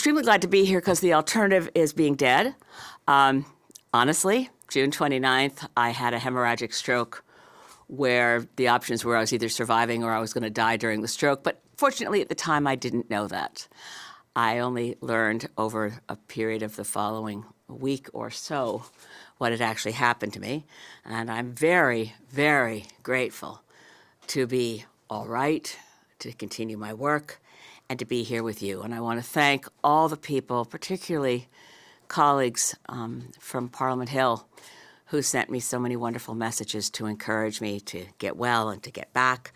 Extremely glad to be here because the alternative is being dead. Honestly, June 29th, I had a hemorrhagic stroke where the options were I was either surviving or I was going to die during the stroke. But fortunately, at the time, I didn't know that. I only learned over a period of the following week or so what had actually happened to me. And I'm very, very grateful to be all right, to continue my work, and to be here with you. And I want to thank all the people, particularly colleagues from Parliament Hill, who sent me so many wonderful messages to encourage me to get well and to get back.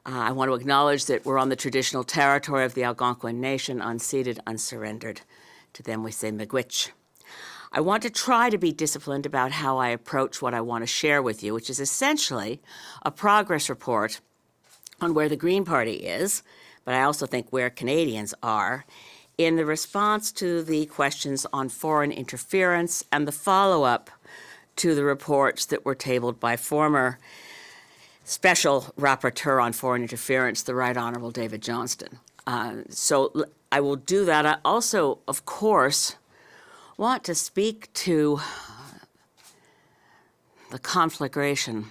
I want to acknowledge that we're on the traditional territory of the Algonquin Nation, unceded, unsurrendered. To them we say miigwech. I want to try to be disciplined about how I approach what I want to share with you, which is essentially a progress report on where the Green Party is, but I also think where Canadians are, in the response to the questions on foreign interference and the follow-up to the reports that were tabled by former Special Rapporteur on Foreign Interference, the Right Honourable David Johnston. So I will do that. I also, of course, want to speak to the conflagration,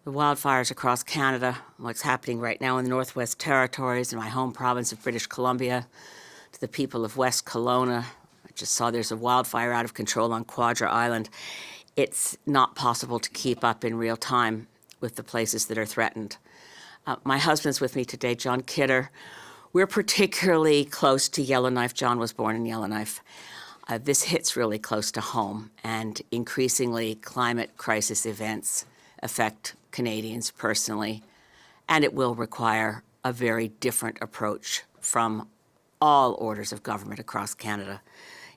the wildfires across Canada, what's happening right now in the Northwest Territories, in my home province of British Columbia, to the people of West Kelowna. I just saw there's a wildfire out of control on Quadra Island. It's not possible to keep up in real time with the places that are threatened. My husband's with me today, John Kidder. We're particularly close to Yellowknife. John was born in Yellowknife. This hits really close to home, and increasingly climate crisis events affect Canadians personally, and it will require a very different approach from all orders of government across Canada.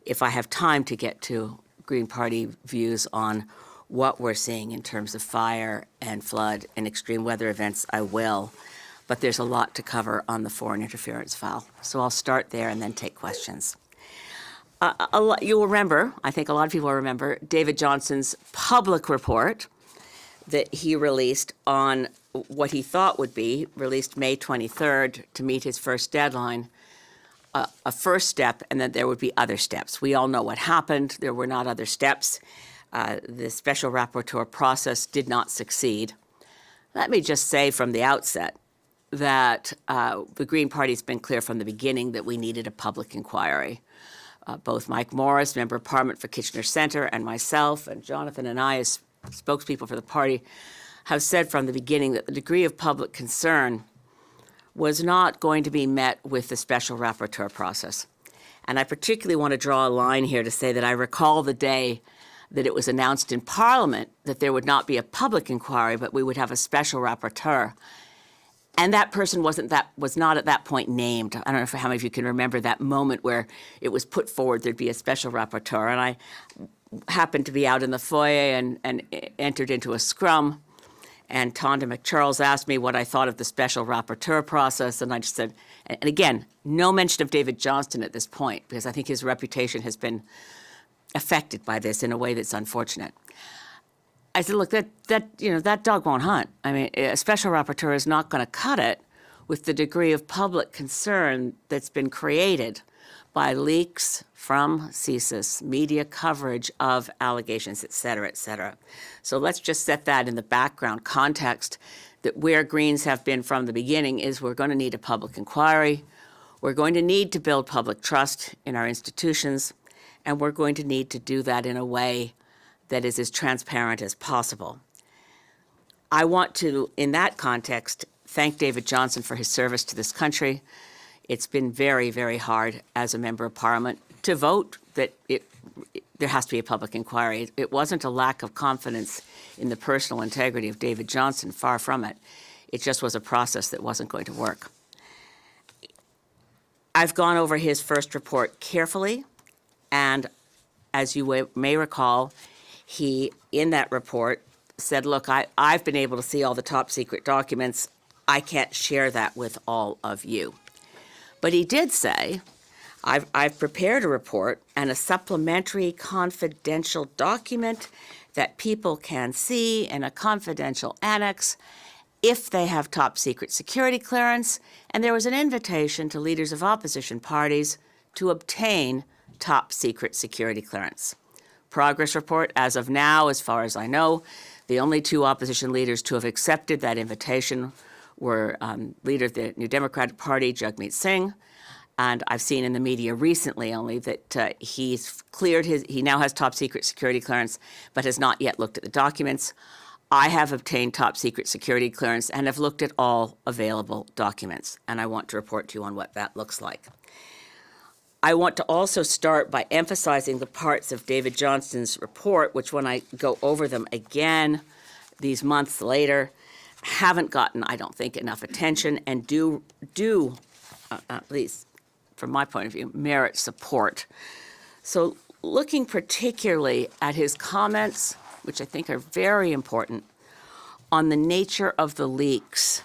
If I have time to get to Green Party views on what we're seeing in terms of fire and flood and extreme weather events, I will. But there's a lot to cover on the foreign interference file. So I'll start there and then take questions. You'll remember, I think a lot of people remember, David Johnston's public report that he released on what he thought would be released May 23rd to meet his first deadline, a first step, and then there would be other steps. We all know what happened. There were not other steps. The special rapporteur process did not succeed. Let me just say from the outset that the Green Party's been clear from the beginning that we needed a public inquiry. Both Mike Morris, Member of Parliament for Kitchener Centre, and myself, and Jonathan and I, as spokespeople for the party, have said from the beginning that the degree of public concern was not going to be met with the special rapporteur process. And I particularly want to draw a line here to say that I recall the day that it was announced in Parliament that there would not be a public inquiry, but we would have a special rapporteur. And that person was not at that point named. I don't know how many of you can remember that moment where it was put forward there'd be a special rapporteur. And I happened to be out in the foyer and entered into a scrum. And Tonda McCharles asked me what I thought of the special rapporteur process. And I just said, and again, no mention of David Johnston at this point, because I think his reputation has been affected by this in a way that's unfortunate. I said, look, that dog won't hunt. I mean, a special rapporteur is not going to cut it with the degree of public concern that's been created by leaks from CSIS, media coverage of allegations, et cetera, et cetera. So let's just set that in the background context that where Greens have been from the beginning is we're going to need a public inquiry, we're going to need to build public trust in our institutions, and we're going to need to do that in a way that is as transparent as possible. I want to, in that context, thank David Johnston for his service to this country. It's been very, very hard as a member of Parliament to vote that there has to be a public inquiry. It wasn't a lack of confidence in the personal integrity of David Johnston, far from it. It just was a process that wasn't going to work. I've gone over his first report carefully, and as you may recall, he, in that report, said, look, I've been able to see all the top secret documents. I can't share that with all of you. But he did say, I've prepared a report and a supplementary confidential document that people can see in a confidential annex if they have top secret security clearance. And there was an invitation to leaders of opposition parties to obtain top secret security clearance. Progress report, as of now, as far as I know, the only two opposition leaders to have accepted that invitation were leader of the New Democratic Party, Jagmeet Singh, and I've seen in the media recently only that he's cleared he now has top secret security clearance, but has not yet looked at the documents. I have obtained top secret security clearance and have looked at all available documents, and I want to report to you on what that looks like. I want to also start by emphasizing the parts of David Johnston's report, which when I go over them again these months later, haven't gotten, I don't think, enough attention and do at least from my point of view, merit support. So looking particularly at his comments, which I think are very important, on the nature of the leaks.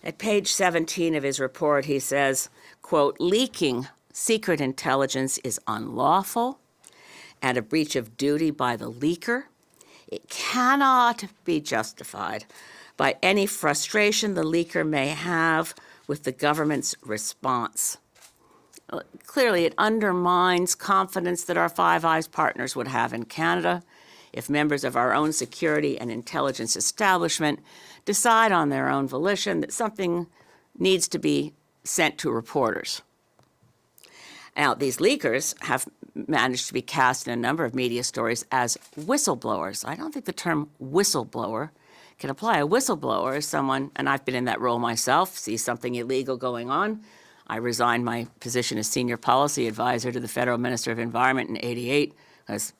At page 17 of his report, he says, quote, leaking secret intelligence is unlawful and a breach of duty by the leaker. It cannot be justified by any frustration the leaker may have with the government's response. Clearly, it undermines confidence that our Five Eyes partners would have in Canada if members of our own security and intelligence establishment decide on their own volition that something needs to be sent to reporters. Now, these leakers have managed to be cast in a number of media stories as whistleblowers. I don't think the term whistleblower can apply. A whistleblower is someone, and I've been in that role myself, sees something illegal going on. I resigned my position as senior policy advisor to the Federal Minister of Environment in '88 because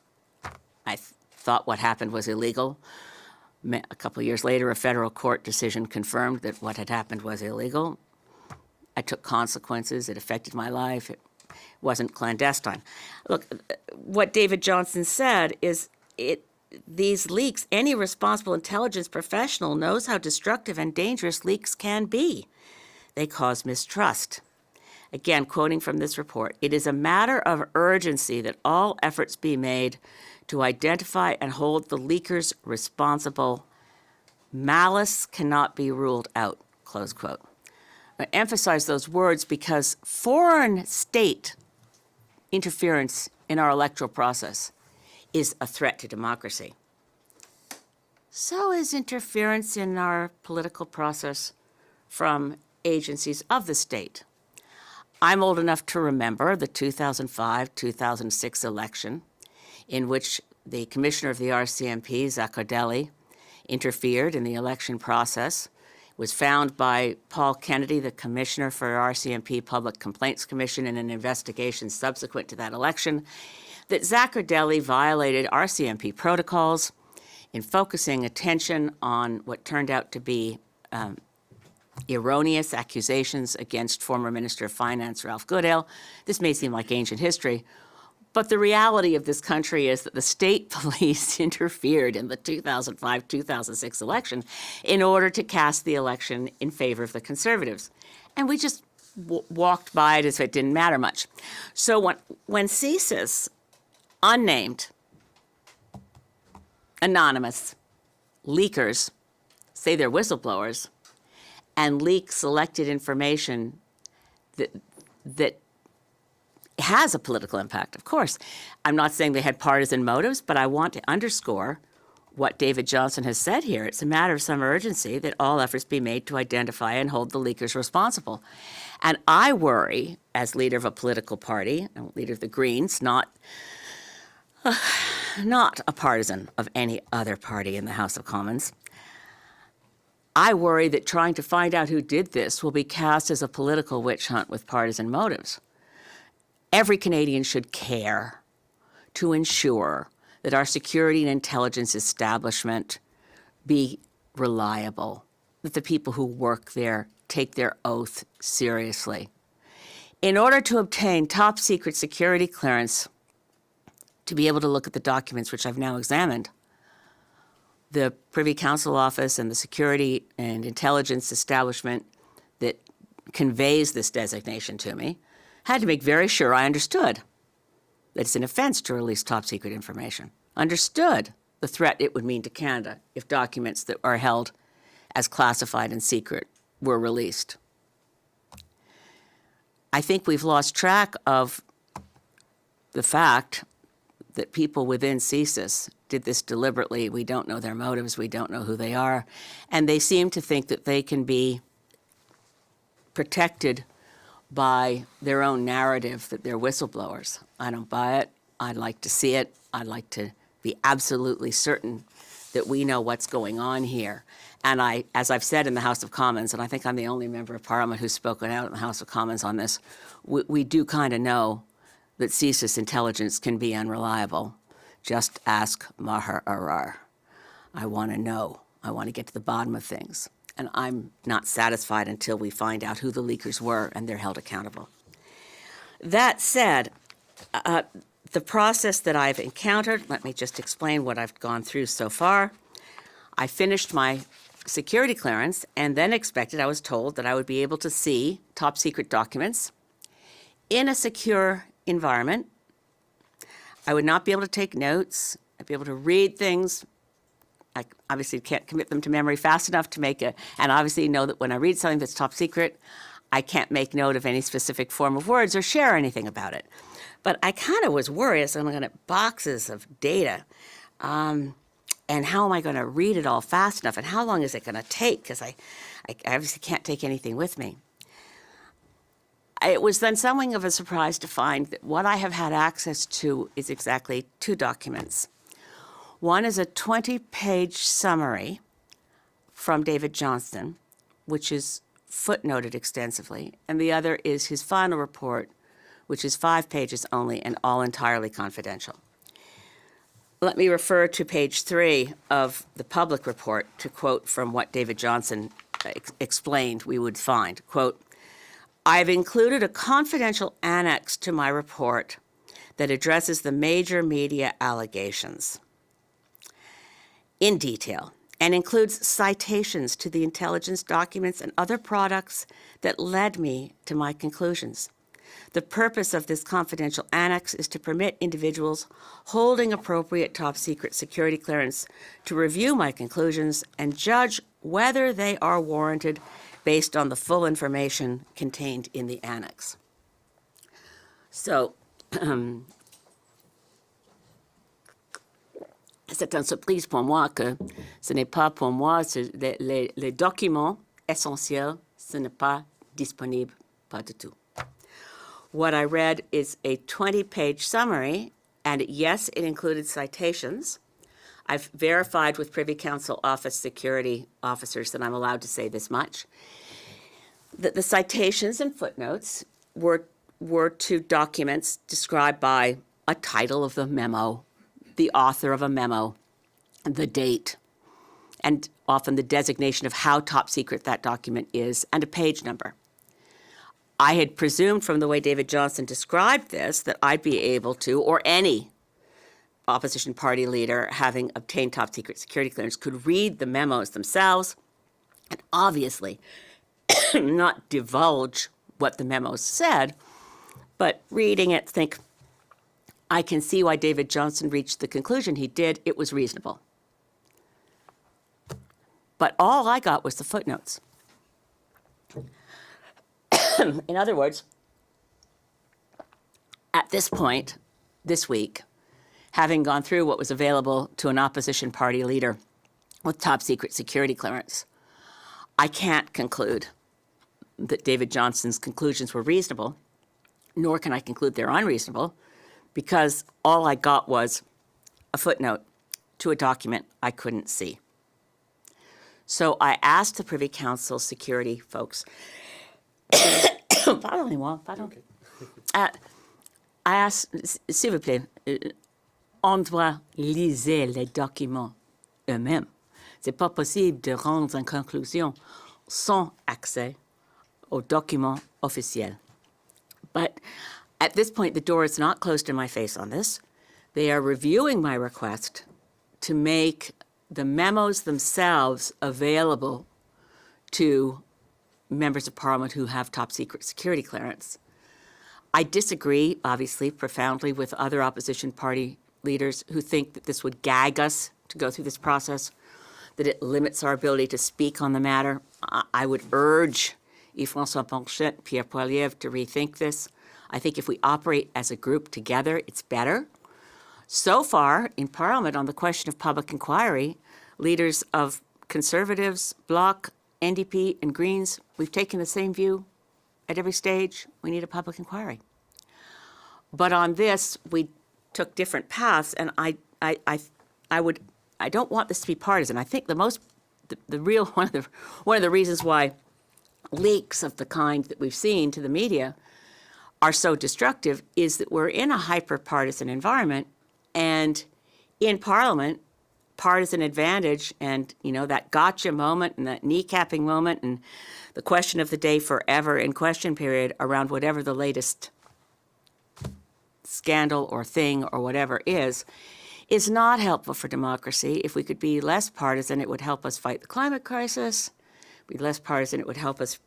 I thought what happened was illegal. A couple of years later, a federal court decision confirmed that what had happened was illegal. I took consequences. It affected my life. It wasn't clandestine. Look, what David Johnston said is these leaks, any responsible intelligence professional knows how destructive and dangerous leaks can be. They cause mistrust. Again, quoting from this report, it is a matter of urgency that all efforts be made to identify and hold the leakers responsible. Malice cannot be ruled out, close quote. I emphasize those words because foreign state interference in our electoral process is a threat to democracy. So is interference in our political process from agencies of the state. I'm old enough to remember the 2005-2006 election in which the commissioner of the RCMP, Zaccardelli, interfered in the election process. It was found by Paul Kennedy, the commissioner for RCMP Public Complaints Commission, in an investigation subsequent to that election, that Zaccardelli violated RCMP protocols in focusing attention on what turned out to be erroneous accusations against former Minister of Finance Ralph Goodale. This may seem like ancient history, but the reality of this country is that the state police interfered in the 2005-2006 election in order to cast the election in favor of the Conservatives. And we just walked by it as if it didn't matter much. So when CSIS, unnamed, anonymous leakers, say they're whistleblowers, and leak selected information that has a political impact, of course. I'm not saying they had partisan motives, but I want to underscore what David Johnston has said here. It's a matter of some urgency that all efforts be made to identify and hold the leakers responsible. And I worry, as leader of a political party, leader of the Greens, not a partisan of any other party in the House of Commons, I worry that trying to find out who did this will be cast as a political witch hunt with partisan motives. Every Canadian should care to ensure that our security and intelligence establishment be reliable, that the people who work there take their oath seriously. In order to obtain top secret security clearance, to be able to look at the documents which I've now examined, the Privy Council Office and the security and intelligence establishment that conveys this designation to me had to make very sure I understood that it's an offense to release top secret information, understood the threat it would mean to Canada if documents that are held as classified and secret were released. I think we've lost track of the fact that people within CSIS did this deliberately. We don't know their motives. We don't know who they are. And they seem to think that they can be protected by their own narrative that they're whistleblowers. I don't buy it. I'd like to see it. I'd like to be absolutely certain that we know what's going on here. And as I've said in the House of Commons, and I think I'm the only member of Parliament who's spoken out in the House of Commons on this, we do kind of know that CSIS intelligence can be unreliable. Just ask Maher Arar. I want to know. I want to get to the bottom of things. And I'm not satisfied until we find out who the leakers were and they're held accountable. That said, the process that I've encountered, let me just explain what I've gone through so far. I finished my security clearance and then I was told that I would be able to see top secret documents in a secure environment. I would not be able to take notes. I'd be able to read things. I obviously can't commit them to memory fast enough to make and obviously know that when I read something that's top secret, I can't make note of any specific form of words or share anything about it. But I kind of was worried, so I'm looking at boxes of data, and how am I going to read it all fast enough, and how long is it going to take, because I obviously can't take anything with me. It was then something of a surprise to find that what I have had access to is exactly two documents. One is a 20-page summary from David Johnston, which is footnoted extensively, and the other is his final report, which is 5 pages only and all entirely confidential. Let me refer to page 3 of the public report to quote from what David Johnston explained we would find. Quote, "I've included a confidential annex to my report that addresses the major media allegations in detail and includes citations to the intelligence documents and other products that led me to my conclusions. The purpose of this confidential annex is to permit individuals holding appropriate top secret security clearance to review my conclusions and judge whether they are warranted based on the full information contained in the annex." So, c'est une surprise pour moi que ce n'est pas pour moi, les documents essentiels, ce n'est pas disponible, pas du tout. What I read is a 20-page summary, and yes, it included citations. I've verified with Privy Council Office security officers that I'm allowed to say this much, that the citations and footnotes were to documents described by a title of the memo, the author of a memo, the date, and often the designation of how top secret that document is, and a page number. I had presumed from the way David Johnston described this that I'd be able to, or any opposition party leader having obtained top secret security clearance could read the memos themselves and obviously not divulge what the memos said, but reading it think, I can see why David Johnston reached the conclusion he did. It was reasonable. But all I got was the footnotes. In other words, at this point, this week, having gone through what was available to an opposition party leader with top secret security clearance, I can't conclude that David Johnston's conclusions were reasonable, nor can I conclude they're unreasonable, because all I got was a footnote to a document I couldn't see. So I asked the Privy Council security folks, pardonnez-moi, pardon. I asked, s'il vous plaît, on doit liser les documents eux-mêmes. C'est pas possible de rendre une conclusion sans accès aux documents officiels. But at this point, the door is not closed in my face on this. They are reviewing my request to make the memos themselves available to members of Parliament who have top secret security clearance. I disagree, obviously, profoundly with other opposition party leaders who think that this would gag us to go through this process, that it limits our ability to speak on the matter. I would urge Yves-François Blanchet, Pierre Poilievre to rethink this. I think if we operate as a group together, it's better. So far, in Parliament, on the question of public inquiry, leaders of Conservatives, Bloc, NDP, and Greens, we've taken the same view at every stage. We need a public inquiry. But on this, we took different paths, and I don't want this to be partisan. I think one of the reasons why leaks of the kind that we've seen to the media are so destructive is that we're in a hyper-partisan environment, and in Parliament, partisan advantage and, that gotcha moment and that kneecapping moment and the question of the day forever in question period around whatever the latest scandal or thing or whatever is not helpful for democracy. If we could be less partisan, it would help us fight the climate crisis. Be less partisan, it would help us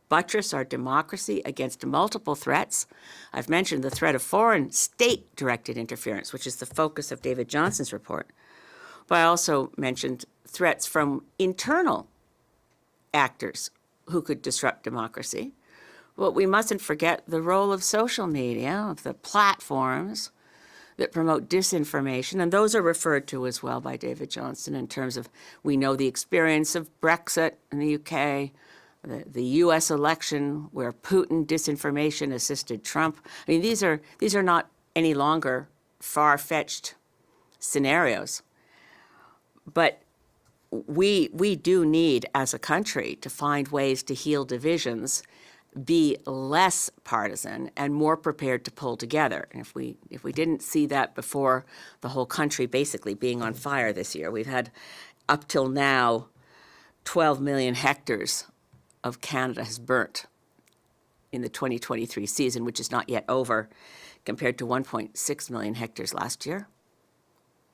buttress our democracy against multiple threats. I've mentioned the threat of foreign state-directed interference, which is the focus of David Johnson's report. But I also mentioned threats from internal actors who could disrupt democracy. But we mustn't forget the role of social media, of the platforms that promote disinformation, and those are referred to as well by David Johnson in terms of, we know the experience of Brexit in the UK, the US election where Putin disinformation assisted Trump. I mean, these are not any longer far-fetched scenarios. But we do need, as a country, to find ways to heal divisions, be less partisan, and more prepared to pull together. And if we didn't see that before the whole country basically being on fire this year, we've had up till now 12 million hectares of Canada has burnt in the 2023 season, which is not yet over, compared to 1.6 million hectares last year.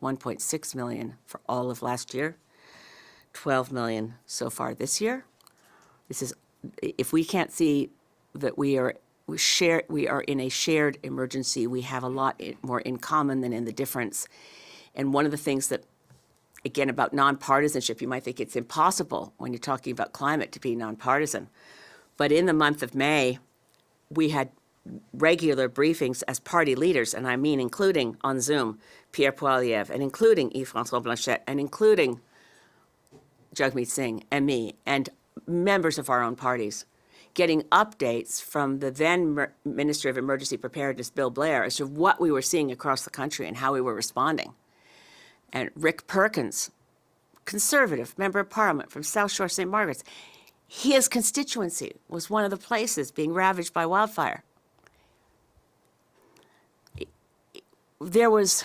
1.6 million for all of last year, 12 million so far this year. This is, if we can't see that we are in a shared emergency, we have a lot more in common than in the difference. And one of the things that, again, about nonpartisanship, you might think it's impossible when you're talking about climate to be nonpartisan. But in the month of May, we had regular briefings as party leaders, and I mean including on Zoom Pierre Poilievre, and including Yves-François Blanchet, and including Jagmeet Singh and me, and members of our own parties, getting updates from the then Minister of Emergency Preparedness, Bill Blair, as to what we were seeing across the country and how we were responding. And Rick Perkins, Conservative Member of Parliament from South Shore St. Margaret's, his constituency was one of the places being ravaged by wildfire. There was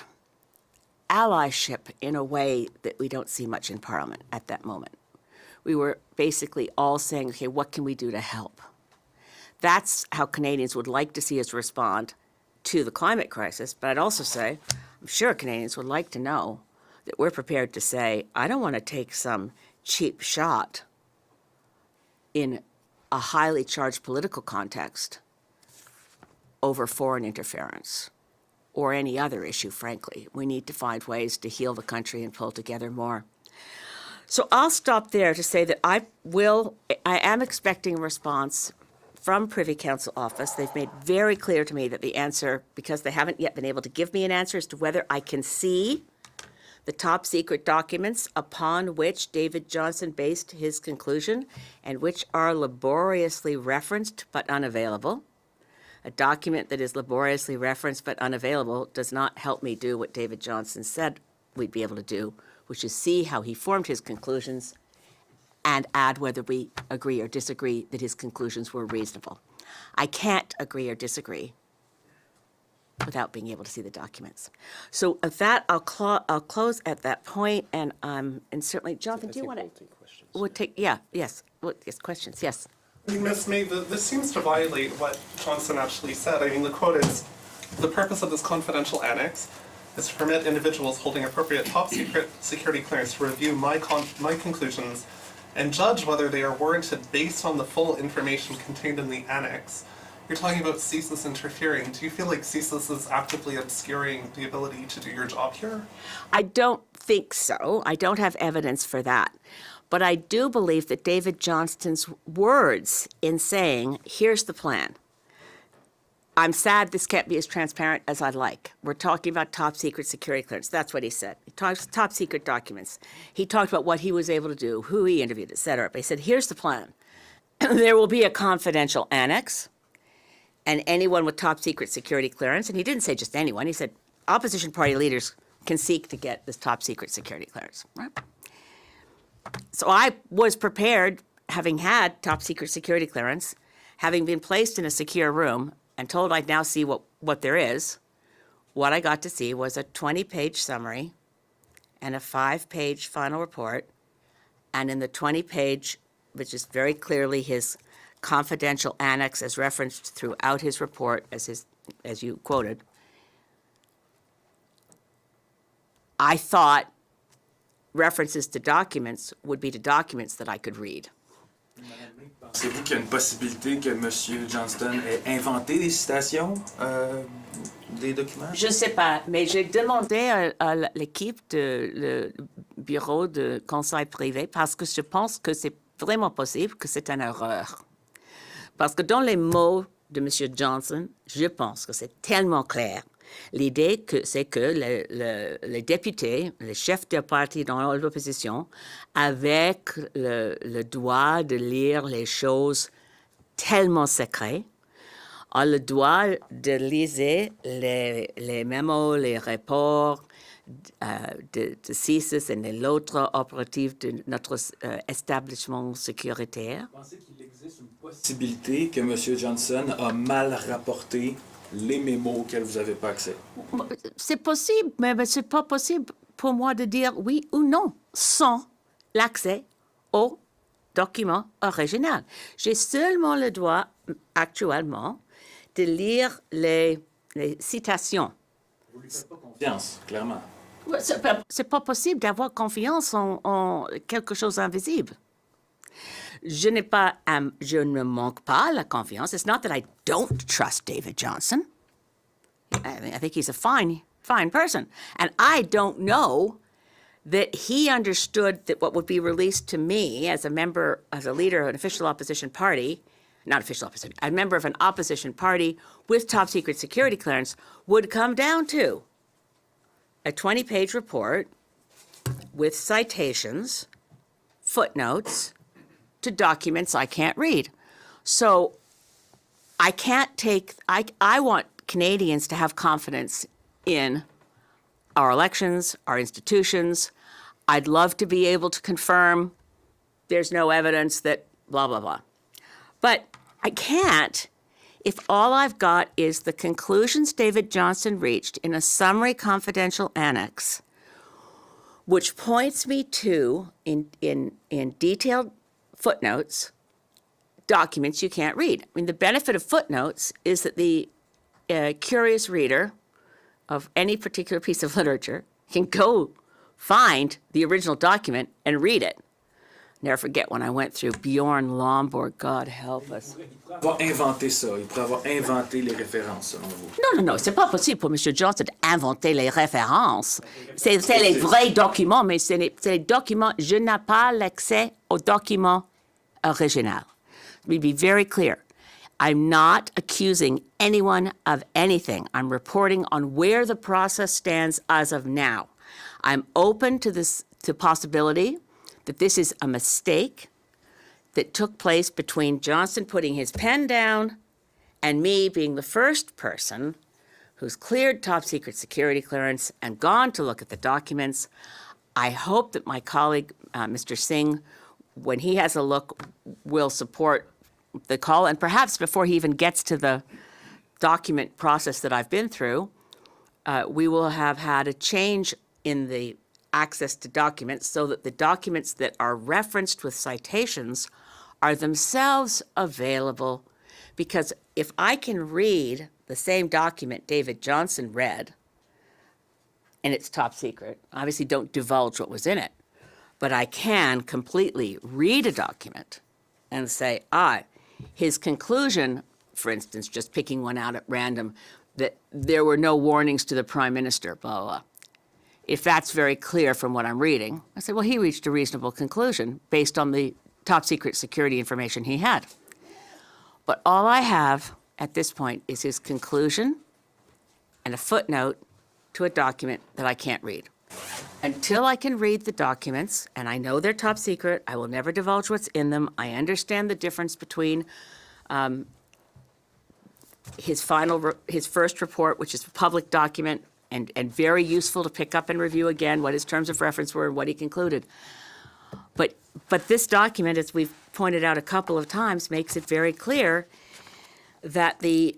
allyship in a way that we don't see much in Parliament at that moment. We were basically all saying, okay, what can we do to help? That's how Canadians would like to see us respond to the climate crisis. But I'd also say, I'm sure Canadians would like to know that we're prepared to say, I don't want to take some cheap shot in a highly charged political context over foreign interference or any other issue, frankly. We need to find ways to heal the country and pull together more. So I'll stop there to say that I am expecting a response from Privy Council office. They've made very clear to me that the answer, because they haven't yet been able to give me an answer as to whether I can see the top secret documents upon which David Johnson based his conclusion and which are laboriously referenced but unavailable. A document that is laboriously referenced but unavailable does not help me do what David Johnson said we'd be able to do, which is see how he formed his conclusions and add whether we agree or disagree that his conclusions were reasonable. I can't agree or disagree without being able to see the documents. So at that, I'll close at that point, and certainly, Jonathan, do you want to? We'll take, yeah, yes, yes, questions, yes. I mean, Ms. May, this seems to violate what Johnson actually said. I mean, the quote is, the purpose of this confidential annex is to permit individuals holding appropriate top secret security clearance to review my conclusions and judge whether they are warranted based on the full information contained in the annex. You're talking about CSIS interfering. Do you feel like CSIS is actively obscuring the ability to do your job here? I don't think so. I don't have evidence for that. But I do believe that David Johnston's words in saying, here's the plan, I'm sad this can't be as transparent as I'd like. We're talking about top secret security clearance. That's what he said. He talks top secret documents. He talked about what he was able to do, who he interviewed, et cetera. But he said, here's the plan. There will be a confidential annex, and anyone with top secret security clearance, and he didn't say just anyone, he said opposition party leaders can seek to get this top secret security clearance. Right? So I was prepared, having had top secret security clearance, having been placed in a secure room and told I'd now see what there is. What I got to see was a 20-page summary and a 5-page final report. And in the 20-page, which is very clearly his confidential annex as referenced throughout his report, as you quoted, I thought references to documents would be to documents that I could read. Pensez-vous qu'il y a une possibilité que M. Johnston ait inventé des citations des documents? Je ne sais pas, mais j'ai demandé à l'équipe le bureau de conseil privé parce que je pense que c'est vraiment possible que c'est une erreur. Parce que dans les mots de M. Johnson, je pense que c'est tellement clair. L'idée c'est que les députés, les chefs de parti dans l'opposition, avec le droit de lire les choses tellement secrètes, ont le droit de lire les mémos, les rapports de CISIS et de l'autre opératif de notre établissement sécuritaire. Pensez qu'il existe une possibilité que M. Johnson a mal rapporté les mémos auxquels vous n'avez pas accès? C'est possible, mais ce n'est pas possible pour moi de dire oui ou non sans l'accès au document original. J'ai seulement le droit, actuellement, de lire les citations. Vous ne lui faites pas confiance, clairement. C'est pas possible d'avoir confiance en quelque chose d'invisible. Je ne manque pas la confiance. It's not that I don't trust David Johnson. I think he's a fine person. And I don't know that he understood that what would be released to me as a leader of an official opposition party, not official opposition, a member of an opposition party with top secret security clearance would come down to a 20-page report with citations, footnotes, to documents I can't read. So I want Canadians to have confidence in our elections, our institutions. I'd love to be able to confirm there's no evidence that blah, blah, blah. But I can't if all I've got is the conclusions David Johnson reached in a summary confidential annex, which points me to, in detailed footnotes, documents you can't read. I mean, the benefit of footnotes is that the curious reader of any particular piece of literature can go find the original document and read it. Never forget when I went through Bjorn Lomborg, God help us. Il pourrait avoir inventé ça. Il pourrait avoir inventé les références, selon vous. Non, c'est pas possible pour M. Johnson d'inventer les références. C'est les vrais documents, mais c'est les documents. Je n'ai pas l'accès aux documents originaux. Let me be very clear. I'm not accusing anyone of anything. I'm reporting on where the process stands as of now. I'm open to the possibility that this is a mistake that took place between Johnson putting his pen down and me being the first person who's cleared top secret security clearance and gone to look at the documents. I hope that my colleague, Mr. Singh, when he has a look, will support the call. And perhaps before he even gets to the document process that I've been through, we will have had a change in the access to documents so that the documents that are referenced with citations are themselves available. Because if I can read the same document David Johnson read, and it's top secret, obviously don't divulge what was in it, but I can completely read a document and say, his conclusion, for instance, just picking one out at random, that there were no warnings to the Prime Minister, blah, blah, blah. If that's very clear from what I'm reading, I say, well, he reached a reasonable conclusion based on the top secret security information he had. But all I have at this point is his conclusion and a footnote to a document that I can't read. Until I can read the documents, and I know they're top secret, I will never divulge what's in them. I understand the difference between his first report, which is a public document, and very useful to pick up and review again what his terms of reference were and what he concluded. But this document, as we've pointed out a couple of times, makes it very clear that the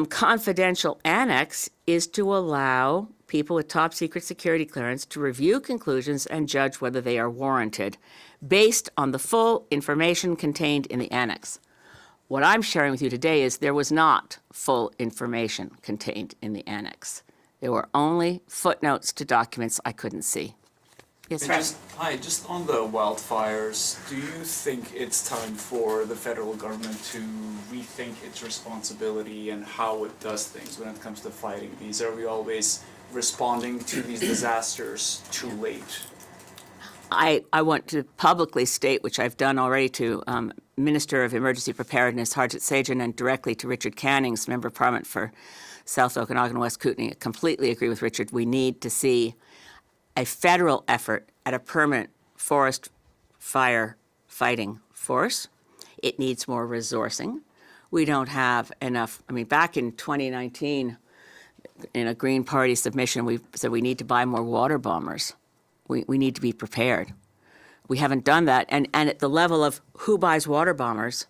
confidential annex is to allow people with top secret security clearance to review conclusions and judge whether they are warranted based on the full information contained in the annex. What I'm sharing with you today is there was not full information contained in the annex. There were only footnotes to documents I couldn't see. Yes, sir. Just on the wildfires, do you think it's time for the federal government to rethink its responsibility and how it does things when it comes to fighting these? Are we always responding to these disasters too late? I want to publicly state, which I've done already to Minister of Emergency Preparedness Harjit Sajjan and directly to Richard Cannings, Member of Parliament for South Okanagan, West Kootenay. I completely agree with Richard. We need to see a federal effort at a permanent forest fire fighting force. It needs more resourcing. We don't have enough. I mean, back in 2019, in a Green Party submission, we said we need to buy more water bombers. We need to be prepared. We haven't done that. And at the level of who buys water bombers,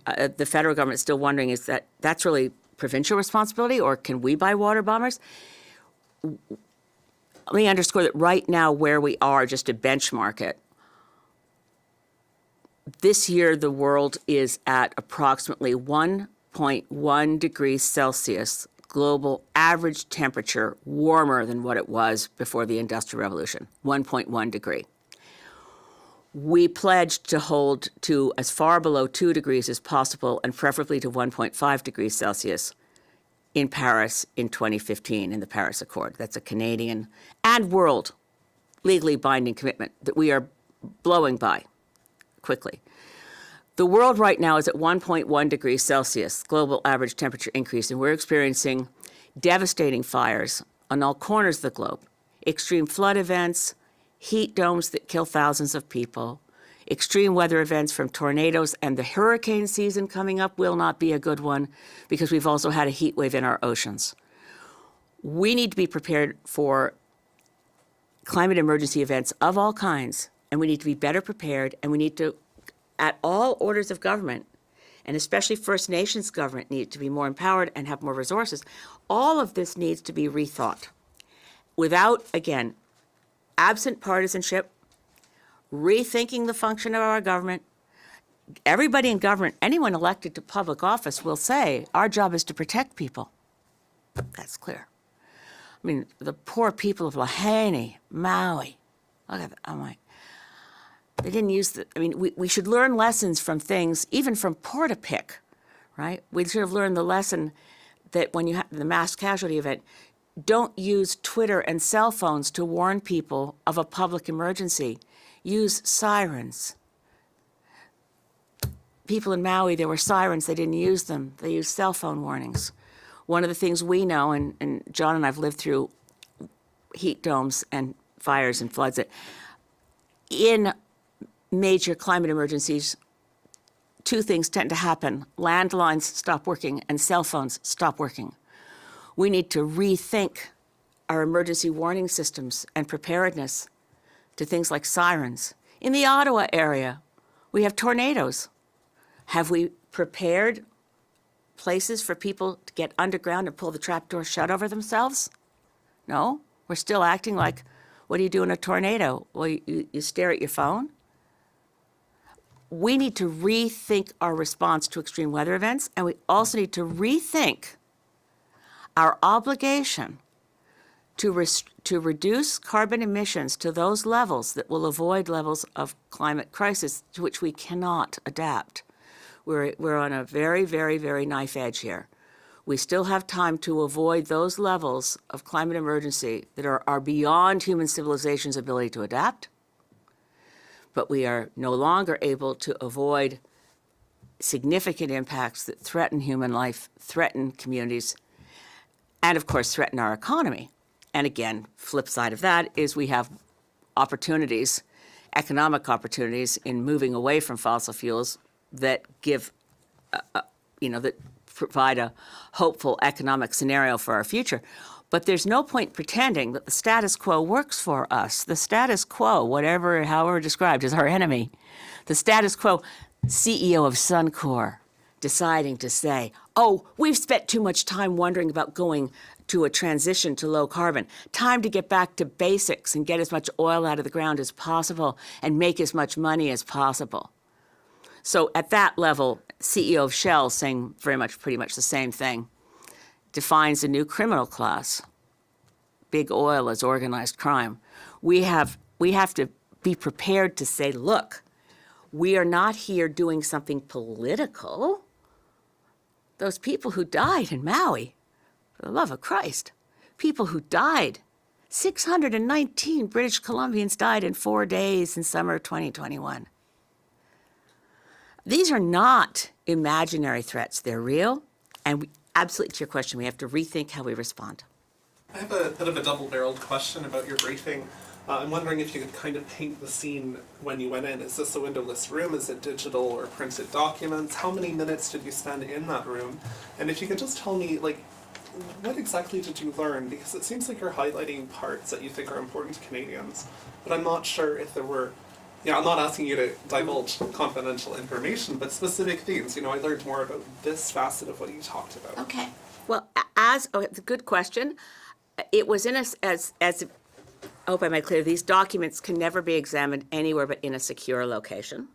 the federal government is still wondering, is that's really provincial responsibility, or can we buy water bombers? Let me underscore that right now where we are, just to benchmark it, this year the world is at approximately 1.1 degrees Celsius global average temperature warmer than what it was before the Industrial Revolution, 1.1 degree. We pledged to hold to as far below 2 degrees as possible and preferably to 1.5 degrees Celsius in Paris in 2015 in the Paris Accord. That's a Canadian and world legally binding commitment that we are blowing by quickly. The world right now is at 1.1 degrees Celsius, global average temperature increase, and we're experiencing devastating fires on all corners of the globe. Extreme flood events, heat domes that kill thousands of people, extreme weather events from tornadoes, and the hurricane season coming up will not be a good one because we've also had a heat wave in our oceans. We need to be prepared for climate emergency events of all kinds, and we need to be better prepared, and we need to, at all orders of government, and especially First Nations government, need to be more empowered and have more resources. All of this needs to be rethought without, again, absent partisanship, rethinking the function of our government. Everybody in government, anyone elected to public office will say, our job is to protect people. That's clear. I mean, the poor people of Lahaina, Maui, look at that, I'm like, they didn't use the, I mean, we should learn lessons from things, even from Portapic, right? We should have learned the lesson that when you have the mass casualty event, don't use Twitter and cell phones to warn people of a public emergency. Use sirens. People in Maui, there were sirens, they didn't use them. They used cell phone warnings. One of the things we know, and John and I have lived through heat domes and fires and floods, that in major climate emergencies, two things tend to happen. Landlines stop working and cell phones stop working. We need to rethink our emergency warning systems and preparedness to things like sirens. In the Ottawa area, we have tornadoes. Have we prepared places for people to get underground and pull the trapdoor shut over themselves? No, we're still acting like, what do you do in a tornado? Well, you stare at your phone. We need to rethink our response to extreme weather events, and we also need to rethink our obligation to reduce carbon emissions to those levels that will avoid levels of climate crisis to which we cannot adapt. We're on a very, very, very knife edge here. We still have time to avoid those levels of climate emergency that are beyond human civilization's ability to adapt, but we are no longer able to avoid significant impacts that threaten human life, threaten communities, and of course threaten our economy. And again, flip side of that is we have opportunities, economic opportunities in moving away from fossil fuels that give, that provide a hopeful economic scenario for our future. But there's no point pretending that the status quo works for us. The status quo, however described, is our enemy. The status quo, CEO of Suncor deciding to say, oh, we've spent too much time wondering about going to a transition to low carbon. Time to get back to basics and get as much oil out of the ground as possible and make as much money as possible. So at that level, CEO of Shell saying pretty much the same thing, defines a new criminal class, big oil as organized crime. We have to be prepared to say, look, we are not here doing something political. Those people who died in Maui, for the love of Christ, people who died, 619 British Columbians died in 4 days in summer of 2021. These are not imaginary threats, they're real, and absolutely to your question, we have to rethink how we respond. I have a bit of a double-barreled question about your briefing. I'm wondering if you could kind of paint the scene when you went in. Is this a windowless room? Is it digital or printed documents? How many minutes did you spend in that room? And if you could just tell me, what exactly did you learn? Because it seems like you're highlighting parts that you think are important to Canadians, but I'm not sure if there were, I'm not asking you to divulge confidential information, but specific themes. I learned more about this facet of what you talked about. Okay. Well, it's a good question. It was in as I hope I made clear, these documents can never be examined anywhere but in a secure location.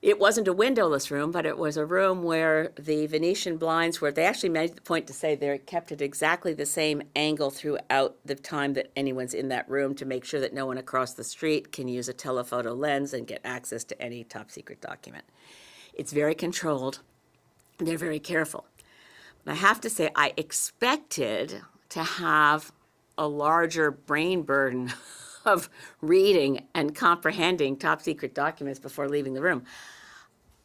It wasn't a windowless room, but it was a room where the Venetian blinds they actually made the point to say they kept it exactly the same angle throughout the time that anyone's in that room to make sure that no one across the street can use a telephoto lens and get access to any top secret document. It's very controlled, and they're very careful. But I have to say, I expected to have a larger brain burden of reading and comprehending top secret documents before leaving the room.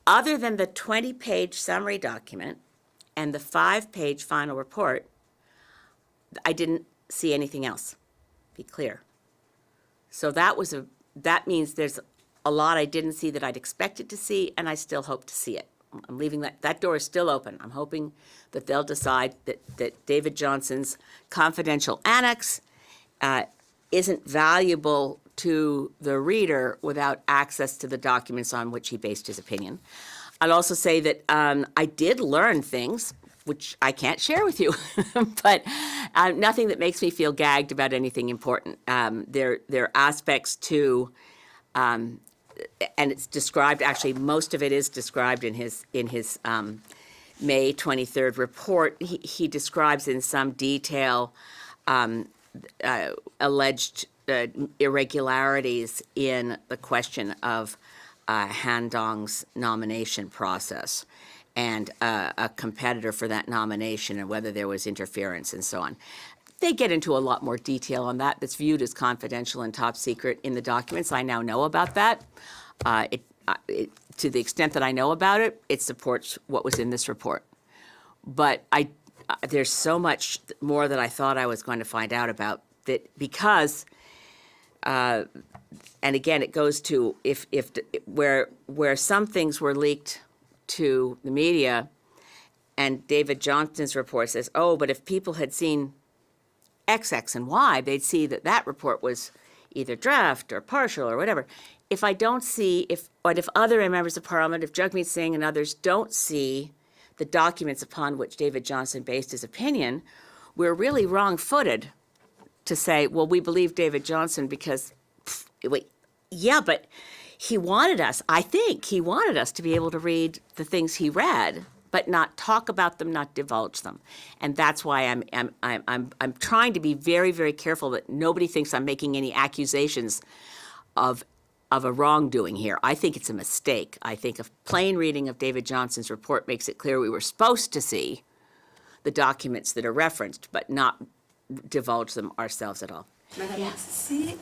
Other than the 20-page summary document and the 5-page final report, I didn't see anything else, be clear. So that means there's a lot I didn't see that I'd expected to see, and I still hope to see it. I'm leaving that door is still open. I'm hoping that they'll decide that David Johnson's confidential annex isn't valuable to the reader without access to the documents on which he based his opinion. I'll also say that I did learn things which I can't share with you, but nothing that makes me feel gagged about anything important. There are aspects to and it's described, actually most of it is described in his May 23rd report. He describes in some detail alleged irregularities in the question of Han Dong's nomination process and a competitor for that nomination and whether there was interference and so on. They get into a lot more detail on that that's viewed as confidential and top secret in the documents. I now know about that. To the extent that I know about it, it supports what was in this report. But there's so much more that I thought I was going to find out about that because, and again, it goes to where some things were leaked to the media, and David Johnston's report says, oh, but if people had seen X, X, and Y, they'd see that report was either draft or partial or whatever. If I don't see, if other members of Parliament, if Jagmeet Singh and others don't see the documents upon which David Johnston based his opinion, we're really wrong-footed to say, well, we believe David Johnston because, but he wanted us, I think he wanted us to be able to read the things he read, but not talk about them, not divulge them. And that's why I'm trying to be very, very careful that nobody thinks I'm making any accusations of a wrongdoing here. I think it's a mistake. I think a plain reading of David Johnston's report makes it clear we were supposed to see the documents that are referenced, but not divulge them ourselves at all. Madame, si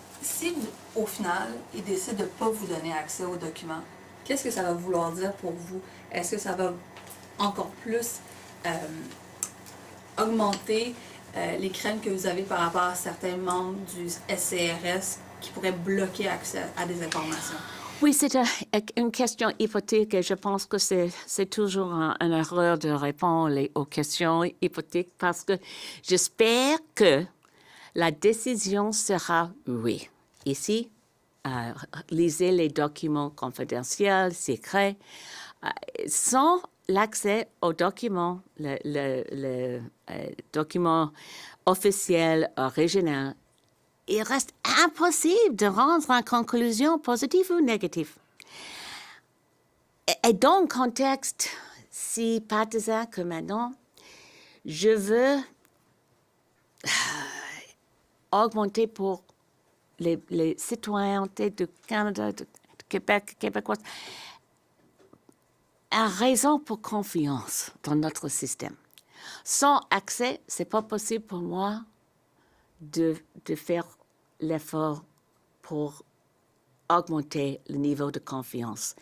au final, il décide de ne pas vous donner accès aux documents, Qu'est-ce que ça va vouloir dire pour vous? Est-ce que ça va encore plus augmenter les craintes que vous avez par rapport à certains membres du SCRS qui pourraient bloquer accès à des informations? Oui, c'est une question hypothétique et je pense que c'est toujours une erreur de répondre aux questions hypothétiques parce que j'espère que la décision sera oui. Ici, lisez les documents confidentiels, secrets. Sans l'accès aux documents, le document officiel, original, il reste impossible de rendre une conclusion positive ou négative. Et dans le contexte si partisan que maintenant, je veux augmenter pour les citoyennetés du Canada, du Québec, québécois, une raison pour confiance dans notre système. Sans accès, c'est pas possible pour moi de faire l'effort pour augmenter le niveau de confiance.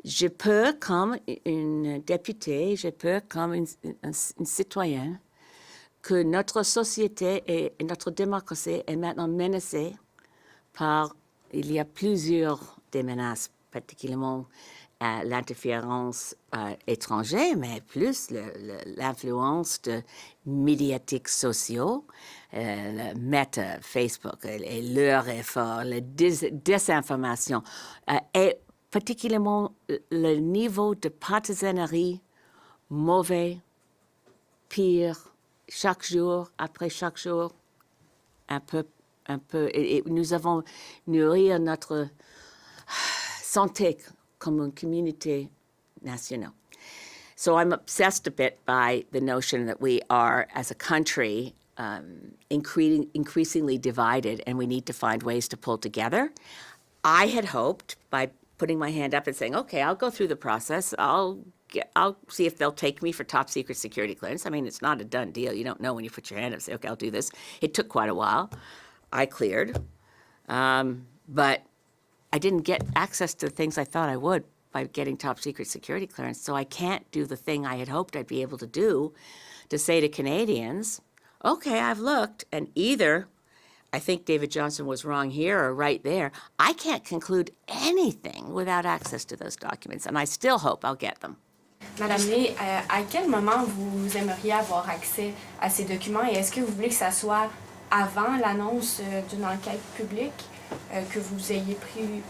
Je peux, comme une députée, je peux, comme un citoyen, que notre société et notre démocratie est maintenant menacée par, il y a plusieurs des menaces, particulièrement l'interférence étrangère, mais plus l'influence de médiatiques sociaux, le Meta, Facebook et leur effort, la désinformation, et particulièrement le niveau de partisanerie mauvais, pire, chaque jour, après chaque jour, un peu, et nous avons nourri notre santé comme une communauté nationale. So I'm obsessed a bit by the notion that we are, as a country, increasingly divided, and we need to find ways to pull together. I had hoped, by putting my hand up and saying, okay, I'll go through the process, I'll see if they'll take me for top secret security clearance. I mean, it's not a done deal. You don't know when you put your hand up and say, okay, I'll do this. It took quite a while. I cleared. But I didn't get access to the things I thought I would by getting top secret security clearance. So I can't do the thing I had hoped I'd be able to do, to say to Canadians, okay, I've looked, and either I think David Johnston was wrong here or right there. I can't conclude anything without access to those documents, and I still hope I'll get them. Madame Lé, à quel moment vous aimeriez avoir accès à ces documents et est-ce que vous voulez que ça soit avant l'annonce d'une enquête publique, que vous ayez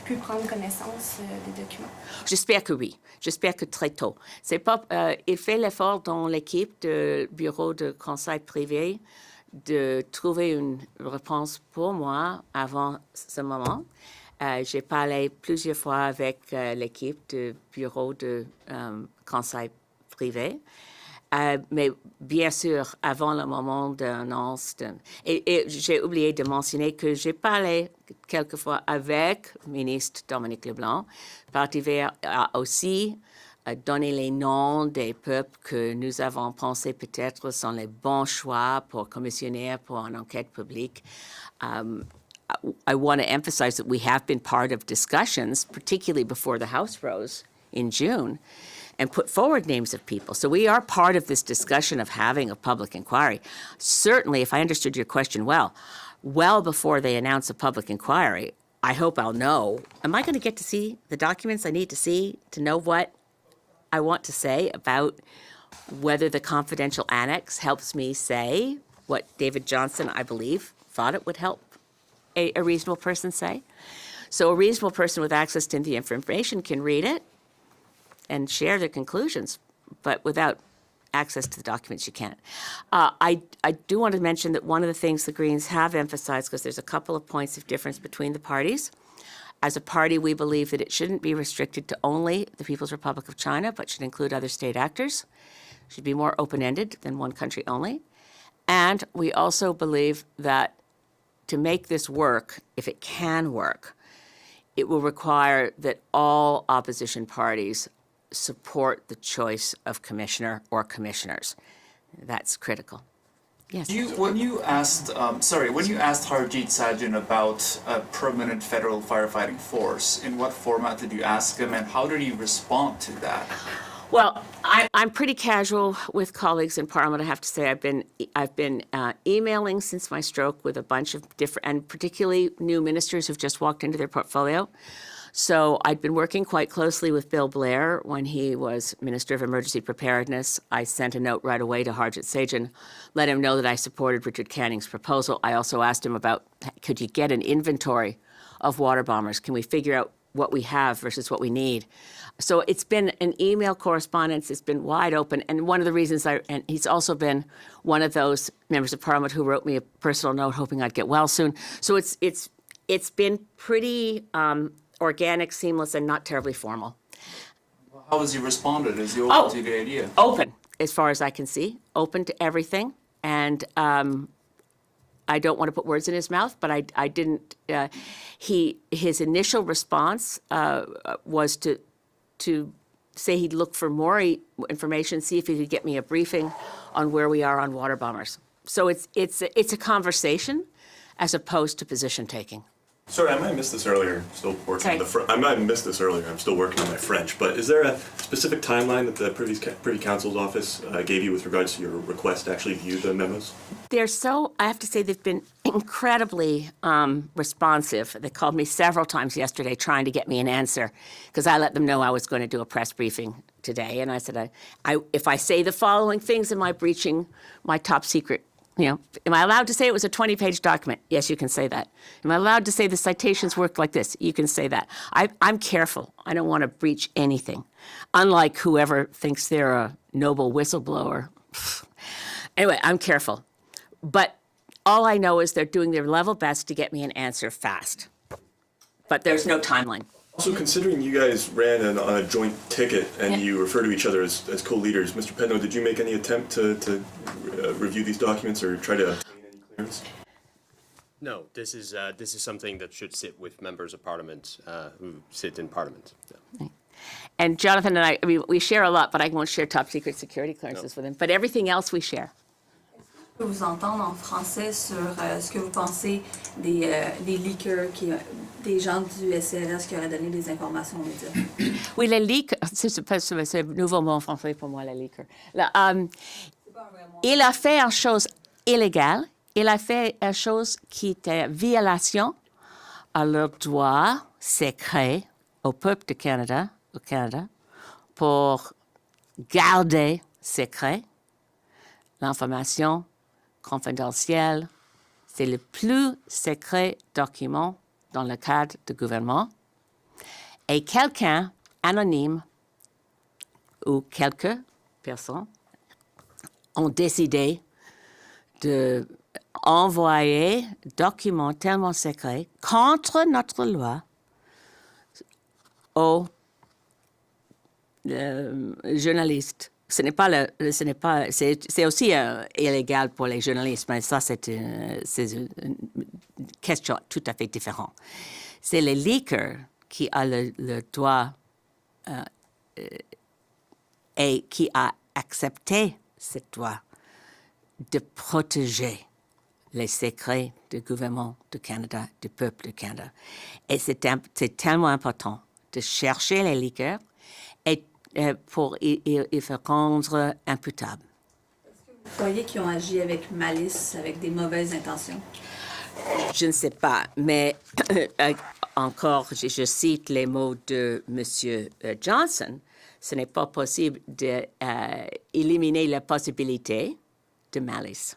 pu prendre connaissance des documents? J'espère que oui. J'espère que très tôt. C'est pas, il fait l'effort dans l'équipe du bureau de conseil privé de trouver une réponse pour moi avant ce moment. J'ai parlé plusieurs fois avec l'équipe du bureau de conseil privé. Mais bien sûr, avant le moment d'annonce. Et j'ai oublié de mentionner que j'ai parlé quelquefois avec le ministre Dominique Leblanc. Parti vert a aussi donné les noms des peuples que nous avons pensé peut-être sont les bons choix pour commissionnaire pour une enquête publique. I want to emphasize that we have been part of discussions, particularly before the House rose in June, and put forward names of people. So we are part of this discussion of having a public inquiry. Certainly, if I understood your question well before they announce a public inquiry, I hope I'll know, am I going to get to see the documents I need to see to know what I want to say about whether the confidential annex helps me say what David Johnston, I believe, thought it would help a reasonable person say? So a reasonable person with access to the information can read it and share their conclusions, but without access to the documents, you can't. I do want to mention that one of the things the Greens have emphasized, because there's a couple of points of difference between the parties. As a party, we believe that it shouldn't be restricted to only the People's Republic of China, but should include other state actors. Should be more open-ended than one country only. And we also believe that to make this work, if it can work, it will require that all opposition parties support the choice of commissioner or commissioners. That's critical. Yes. When you asked Harjit Sajjan about a permanent federal firefighting force, in what format did you ask him, and how did he respond to that? Well, I'm pretty casual with colleagues in Parliament. I have to say, I've been emailing since my stroke with a bunch of different, and particularly new ministers who've just walked into their portfolio. So I'd been working quite closely with Bill Blair when he was Minister of Emergency Preparedness. I sent a note right away to Harjit Sajjan, let him know that I supported Richard Canning's proposal. I also asked him about, could you get an inventory of water bombers? Can we figure out what we have versus what we need? So it's been an email correspondence. It's been wide open. And one of the reasons and he's also been one of those members of Parliament who wrote me a personal note hoping I'd get well soon. So it's been pretty organic, seamless, and not terribly formal. How has he responded? Is he open to the idea? Open, as far as I can see, open to everything. And I don't want to put words in his mouth, but I didn't. His initial response was to say he'd look for more information, see if he could get me a briefing on where we are on water bombers. So it's a conversation as opposed to position taking. Sorry, I might have missed this earlier. Still working on Sorry. I might have missed this earlier. I'm still working on my French. But is there a specific timeline that the Privy Council's office gave you with regards to your request to actually view the memos? I have to say, they've been incredibly responsive. They called me several times yesterday trying to get me an answer because I let them know I was going to do a press briefing today. And I said, if I say the following things, am I breaching my top secret? Am I allowed to say it was a 20-page document? Yes, you can say that. Am I allowed to say the citations worked like this? You can say that. I'm careful. I don't want to breach anything. Unlike whoever thinks they're a noble whistleblower. Anyway, I'm careful. But all I know is they're doing their level best to get me an answer fast. But there's no timeline. Also, considering you guys ran on a joint ticket and you refer to each other as co-leaders, Mr. Pedneault, did you make any attempt to review these documents or try to obtain any clearance? No, this is something that should sit with members of Parliament who sit in Parliament. So. And Jonathan and I mean, we share a lot, but I won't share top secret security clearances with him. But everything else we share. Je peux vous entendre en français sur ce que vous pensez des leakers, des gens du SCRS qui auraient donné des informations aux médias. Oui, les leaks, c'est un nouveau mot en français pour moi, les leakers. Il a fait une chose illégale. Il a fait une chose qui était violation à leur droit secret au peuple du Canada, au Canada, pour garder secret l'information confidentielle. C'est le plus secret document dans le cadre du gouvernement. Et quelqu'un anonyme ou quelques personnes ont décidé d'envoyer documents tellement secrets contre notre loi aux journalistes. C'est aussi illégal pour les journalistes, mais ça, c'est une question tout à fait différente. C'est le leaker qui a le droit et qui a accepté ce droit de protéger les secrets du gouvernement du Canada, du peuple du Canada. Et c'est tellement important de chercher les leakers et pour y faire rendre imputable. Vous croyez qu'ils ont agi avec malice, avec des mauvaises intentions? Je ne sais pas, mais encore, je cite les mots de M. Johnson, ce n'est pas possible d'éliminer la possibilité de malice.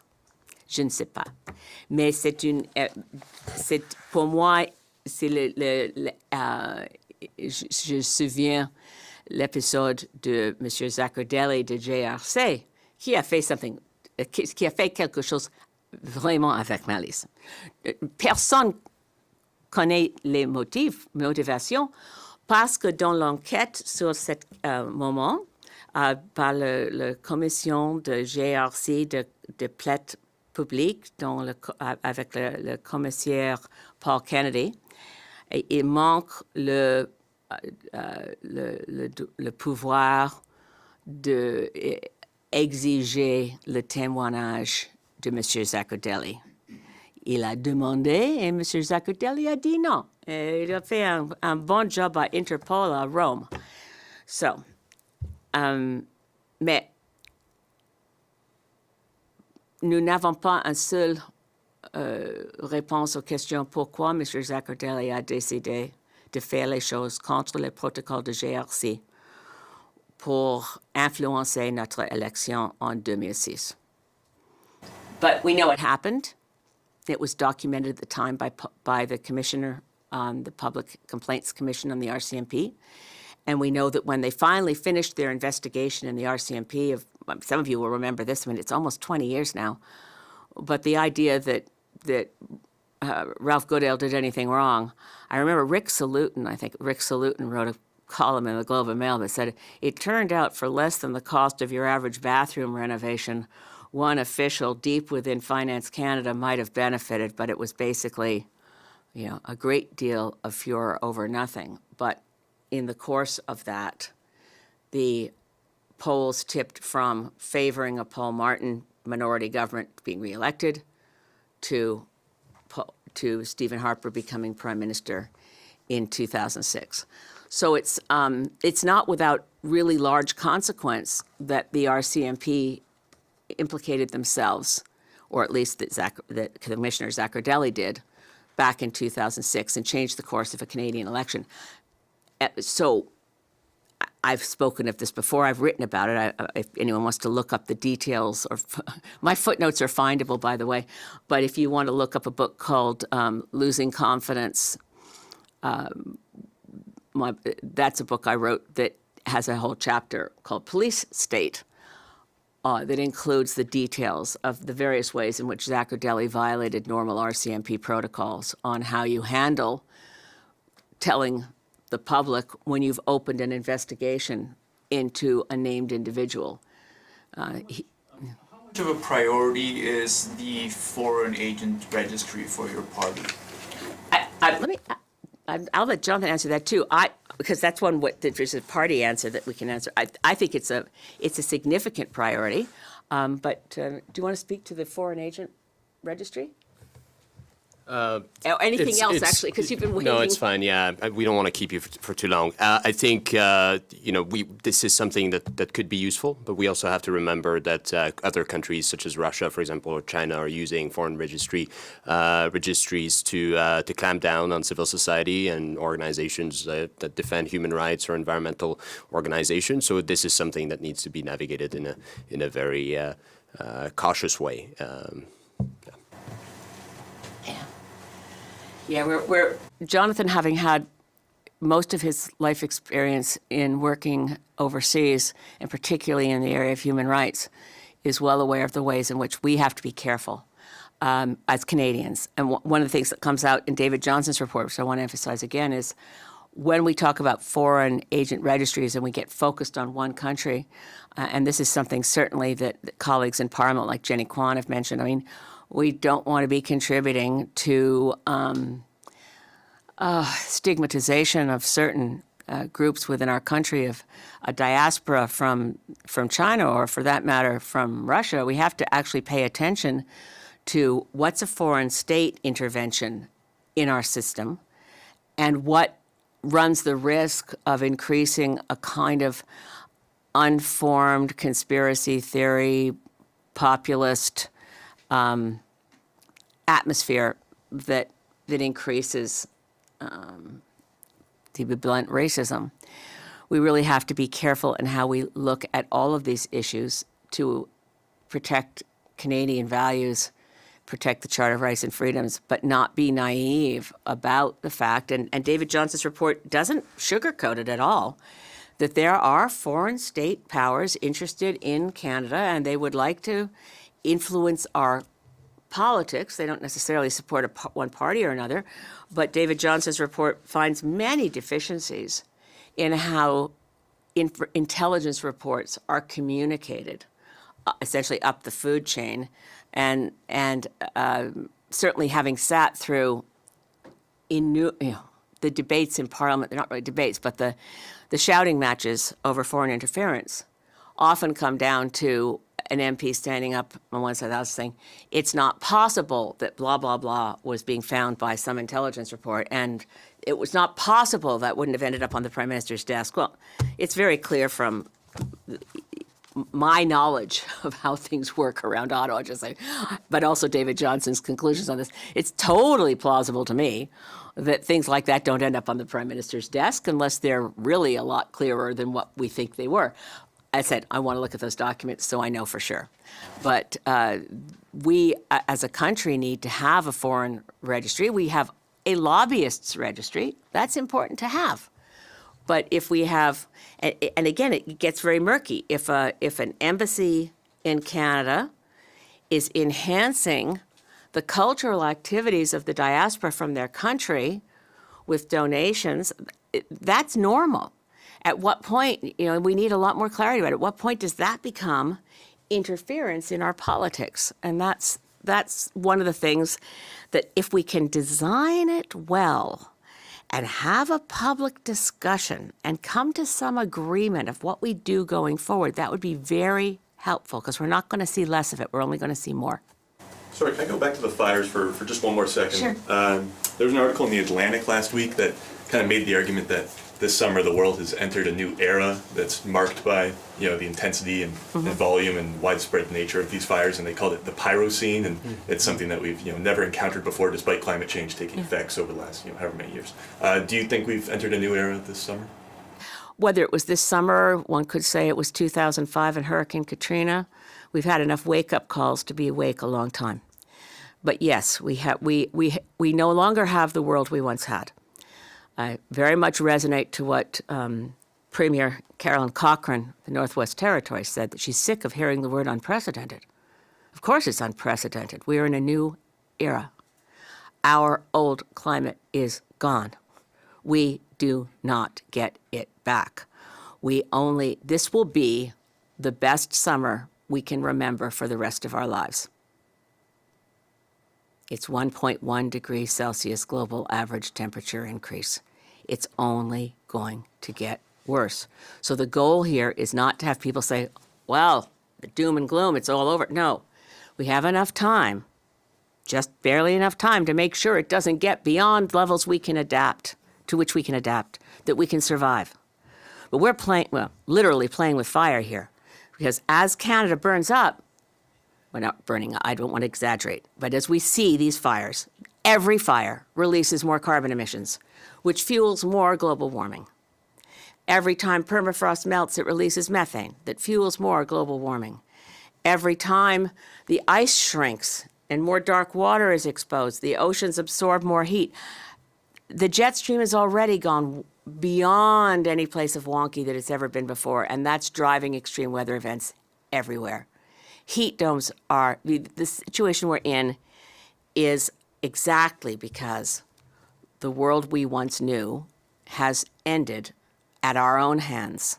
Je ne sais pas. Mais pour moi, c'est je me souviens l'épisode de M. Zaccardelli de JRC qui a fait quelque chose vraiment avec malice. Personne connaît les motivations parce que dans l'enquête sur ce moment, par la commission de GRC de plainte publique avec le commissaire Paul Kennedy, il manque le pouvoir d'exiger le témoignage de M. Zaccardelli. Il a demandé et M. Zaccardelli a dit non. Et il a fait un bon job à Interpol à Rome. So, mais nous n'avons pas un seul réponse aux questions pourquoi M. Zaccardelli a décidé de faire les choses contre le protocole de GRC pour influencer notre élection en 2006. But we know it happened. It was documented at the time by the commissioner on the Public Complaints Commission on the RCMP. And we know that when they finally finished their investigation in the RCMP, some of you will remember this one, it's almost 20 years now, but the idea that Ralph Goodale did anything wrong. I remember Rick Salutin wrote a column in the Globe and Mail that said, it turned out for less than the cost of your average bathroom renovation, one official deep within Finance Canada might have benefited, but it was basically, a great deal of furor over nothing. But in the course of that, the polls tipped from favoring a Paul Martin minority government being reelected to Stephen Harper becoming Prime Minister in 2006. So it's not without really large consequence that the RCMP implicated themselves, or at least that Commissioner Zaccardelli did back in 2006 and changed the course of a Canadian election. So I've spoken of this before. I've written about it. If anyone wants to look up the details, or my footnotes are findable, by the way. But if you want to look up a book called Losing Confidence, that's a book I wrote that has a whole chapter called Police State that includes the details of the various ways in which Zaccardelli violated normal RCMP protocols on how you handle telling the public when you've opened an investigation into a named individual. How much of a priority is the foreign agent registry for your party? I'll let Jonathan answer that too. Because that's one there's a party answer that we can answer. I think it's a significant priority. But do you want to speak to the foreign agent registry? Or anything else, actually, because you've been waiting. No, it's fine. Yeah, we don't want to keep you for too long. I think this is something that could be useful, but we also have to remember that other countries, such as Russia, for example, or China, are using foreign registries to clamp down on civil society and organizations that defend human rights or environmental organizations. So this is something that needs to be navigated in a very cautious way. Yeah, we're Jonathan, having had most of his life experience in working overseas, and particularly in the area of human rights, is well aware of the ways in which we have to be careful as Canadians. And one of the things that comes out in David Johnson's report, which I want to emphasize again, is when we talk about foreign agent registries and we get focused on one country, and this is something certainly that colleagues in Parliament like Jenny Kwan have mentioned, I mean, we don't want to be contributing to stigmatization of certain groups within our country, of a diaspora from China, or for that matter from Russia. We have to actually pay attention to what's a foreign state intervention in our system and what runs the risk of increasing a kind of unformed conspiracy theory, populist atmosphere that increases, to be blunt, racism. We really have to be careful in how we look at all of these issues to protect Canadian values, protect the Charter of Rights and Freedoms, but not be naive about the fact, and David Johnson's report doesn't sugarcoat it at all, that there are foreign state powers interested in Canada and they would like to influence our politics. They don't necessarily support one party or another, but David Johnson's report finds many deficiencies in how intelligence reports are communicated, essentially up the food chain, and certainly having sat through the debates in Parliament. They're not really debates, but the shouting matches over foreign interference often come down to an MP standing up on one side of the house saying, it's not possible that blah, blah, blah was being found by some intelligence report, and it was not possible that wouldn't have ended up on the Prime Minister's desk. Well, it's very clear from my knowledge of how things work around Ottawa, just like, but also David Johnson's conclusions on this. It's totally plausible to me that things like that don't end up on the Prime Minister's desk unless they're really a lot clearer than what we think they were. I said, I want to look at those documents so I know for sure. But we, as a country, need to have a foreign registry. We have a lobbyists registry. That's important to have. But if we have, and again, it gets very murky. If an embassy in Canada is enhancing the cultural activities of the diaspora from their country with donations, that's normal. At what point, we need a lot more clarity about it. At what point does that become interference in our politics? And that's one of the things that if we can design it well and have a public discussion and come to some agreement of what we do going forward, that would be very helpful, because we're not going to see less of it. We're only going to see more. Sorry, can I go back to the fires for just one more second? Sure. There was an article in the Atlantic last week that kind of made the argument that this summer the world has entered a new era that's marked by the intensity and volume and widespread nature of these fires, and they called it the pyrocene, and it's something that we've never encountered before, despite climate change taking effects over the last however many years. Do you think we've entered a new era this summer? Whether it was this summer, one could say it was 2005 and Hurricane Katrina. We've had enough wake-up calls to be awake a long time. But yes, we no longer have the world we once had. I very much resonate to what Premier Carolyn Cochrane, the Northwest Territories, said, that she's sick of hearing the word unprecedented. Of course it's unprecedented. We are in a new era. Our old climate is gone. We do not get it back. This will be the best summer we can remember for the rest of our lives. It's 1.1 degrees Celsius global average temperature increase. It's only going to get worse. So the goal here is not to have people say, well, the doom and gloom, it's all over. No, we have enough time, just barely enough time, to make sure it doesn't get beyond levels to which we can adapt, that we can survive. But we're literally playing with fire here, because as Canada burns up, well, not burning, I don't want to exaggerate, but as we see these fires, every fire releases more carbon emissions, which fuels more global warming. Every time permafrost melts, it releases methane that fuels more global warming. Every time the ice shrinks and more dark water is exposed, the oceans absorb more heat. The jet stream has already gone beyond any place of wonky that it's ever been before, and that's driving extreme weather events everywhere. Heat domes are, the situation we're in is exactly because the world we once knew has ended at our own hands.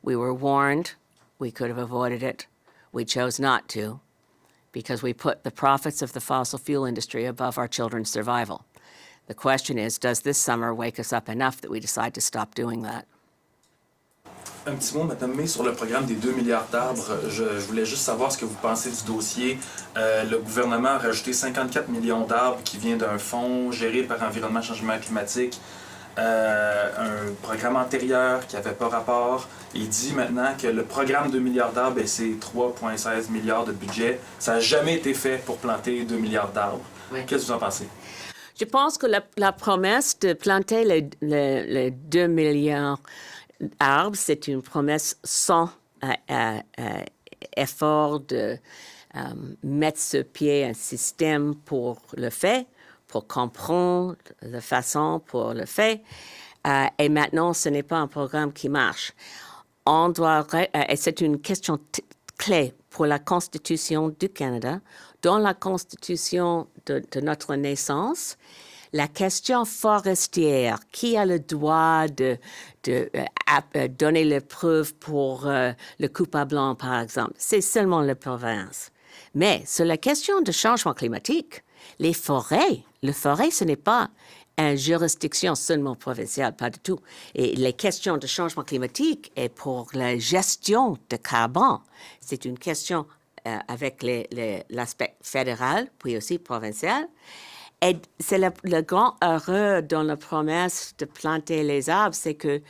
We were warned, we could have avoided it, we chose not to, because we put the profits of the fossil fuel industry above our children's survival. The question is, does this summer wake us up enough that we decide to stop doing that? Un petit mot, Madame May, sur le programme des 2 milliards d'arbres. Je voulais juste savoir ce que vous pensez du dossier. Le gouvernement a rajouté 54 millions d'arbres qui vient d'un fonds géré par Environnement et Changement climatique. Un programme antérieur qui n'avait pas rapport. Il dit maintenant que le programme 2 milliards d'arbres, c'est 3,16 milliards de budget. Ça n'a jamais été fait pour planter 2 milliards d'arbres. Oui. Qu'est-ce que vous en pensez? Je pense que la promesse de planter les 2 milliards d'arbres, c'est une promesse sans effort de mettre sur pied un système pour le faire, pour comprendre la façon pour le faire. Et maintenant, ce n'est pas un programme qui marche. Et c'est une question clé pour la Constitution du Canada. Dans la Constitution de notre naissance, la question forestière, qui a le droit de donner les preuves pour le coupable blanc, par exemple, c'est seulement la province. Mais sur la question du changement climatique, Les forêts, le forêt, ce n'est pas une juridiction seulement provinciale, pas du tout. Et les questions de changement climatique et pour la gestion de carbone, c'est une question avec l'aspect fédéral, puis aussi provincial. Et c'est le grand heureux dans la promesse de planter les arbres, c'est que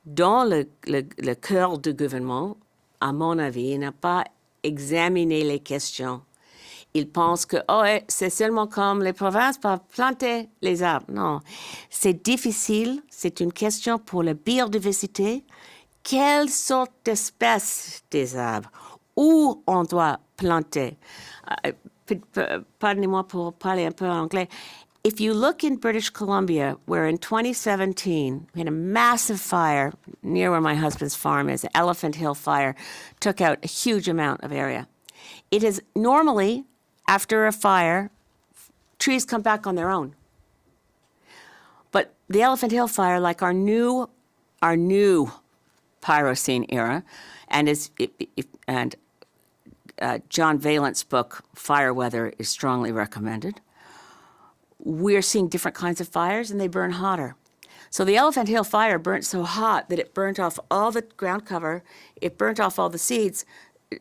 dans le cœur du gouvernement, à mon avis, il n'a pas examiné les questions. Il pense que c'est seulement comme les provinces peuvent planter les arbres. Non, c'est difficile. C'est une question pour la biodiversité. Quelle sorte d'espèce des arbres? Où on doit planter? Pardonnez-moi pour parler un peu anglais. If you look in British Columbia, where in 2017 we had a massive fire near where my husband's farm is, the Elephant Hill fire, took out a huge amount of area. It is normally, after a fire, trees come back on their own. But the Elephant Hill fire, like our new Pyrocene era, and John Valent's book, Fire Weather, is strongly recommended. We're seeing different kinds of fires, and they burn hotter. So the Elephant Hill fire burnt so hot that it burnt off all the ground cover, it burnt off all the seeds.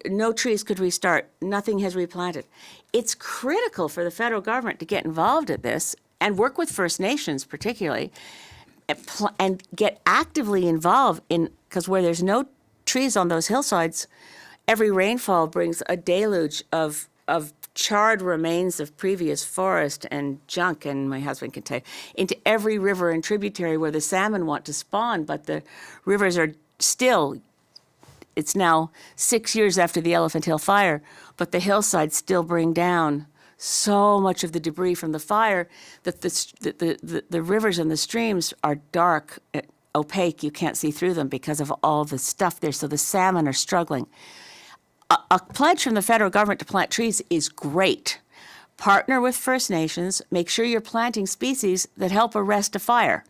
No trees could restart. Nothing has replanted. It's critical for the federal government to get involved at this and work with First Nations particularly and get actively involved in, because where there's no trees on those hillsides, every rainfall brings a deluge of charred remains of previous forest and junk, and my husband can tell you, into every river and tributary where the salmon want to spawn, but the rivers are still, it's now 6 years after the Elephant Hill fire, but the hillsides still bring down so much of the debris from the fire that the rivers and the streams are dark, opaque, you can't see through them because of all the stuff there, so the salmon are struggling. A pledge from the federal government to plant trees is great. Partner with First Nations, make sure you're planting species that help arrest a fire.